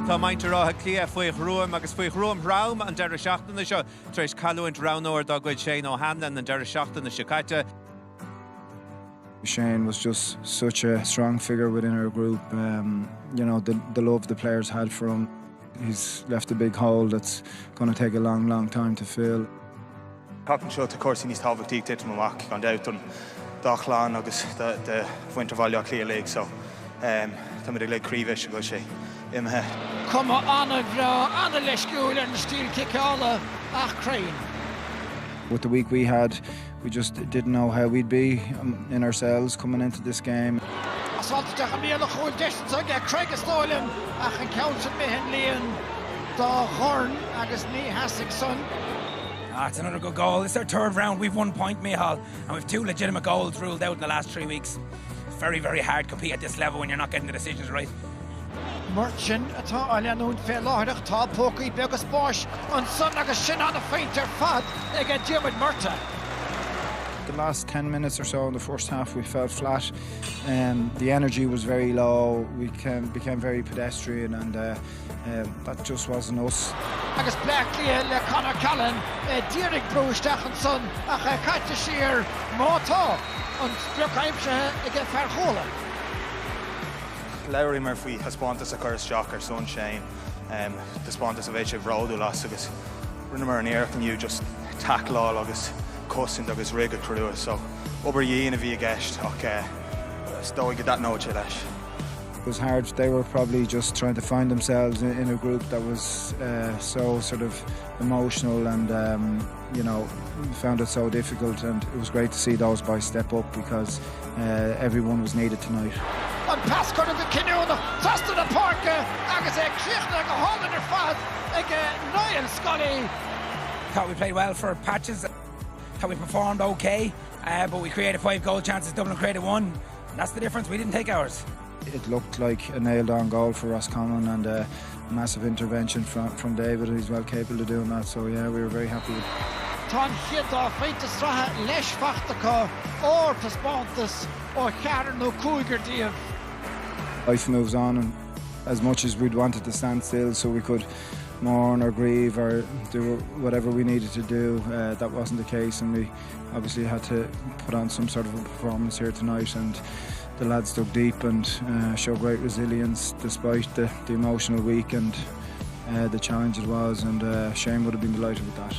Tá mainte Áth Cliath faoich ruam agus faoich ruam raum an deire seachtainna seo tar éis calúint ránóir dá gcuid Shane O'Hanlon an deire seachtainna Seinnteoir. Shane was just such a strong figure within our group. You know, the love the players had for him. He's left a big hole that's going to take a long, long time to fill. Captain seo of course níos tábhachtaí títe amach gan doubt an dachlán agus the Winter Peile Allianz so tá muid le críomh go sé imthe. Cuma anna bhrá anna leisciúil an stíl kickála ach crain. With the week we had, we just didn't know how we'd be in ourselves coming into this game. Asáilteach a míle chuil deisintach ag Craig Stoilin ach an count mehan líon dá chorn agus ní hasig son. It's another good goal. It's our third round. We've 1 point, Michal, and we've 2 legitimate goals ruled out in the last 3 weeks. It's very, very hard to compete at this level when you're not getting the decisions right. Merchant atá Allianz fé láthach tá pócaí begus báis an son agus sin anna féintear fad ag a Diarmaid Murtagh. The last 10 minutes or so in the first half we felt flat. The energy was very low. We became very pedestrian and that just wasn't us. Agus Blacklia le Conor Callan Dírig brúisteach an son ach a caite siar mátá an spriochaimse ag a fearchóla. Lowry Murphy has spontas a chorus shocker son Shane. The spontas of H Rodo las agus rinne an air from you just tackle all agus cussing agus rig a crew so over ye in a via guest okay story get that note leis. It was hard. They were probably just trying to find themselves in a group that was so sort of emotional and you know, found it so difficult, and it was great to see those boys step up because everyone was needed tonight. An pass cut in the Kinúna, just to the park, agus ag Cliath go home in their fad, ag Niall Scully. Thought we played well for patches. Thought we performed okay, but we created 5 goal chances. Dublin created 1. That's the difference. We didn't take ours. It looked like a nailed-on goal for Ros Comáin and a massive intervention from David. He's well capable of doing that. So yeah, we were very happy. Tá chiad féint tSraith leis fachtacha or to spontas or chearan nó cúigear díobh. Life moves on, and as much as we'd wanted to stand still so we could mourn or grieve or do whatever we needed to do, that wasn't the case, and we obviously had to put on some sort of a performance here tonight, and the lads dug deep and showed great resilience despite the emotional week and the challenge it was, and Shane would have been delighted with that.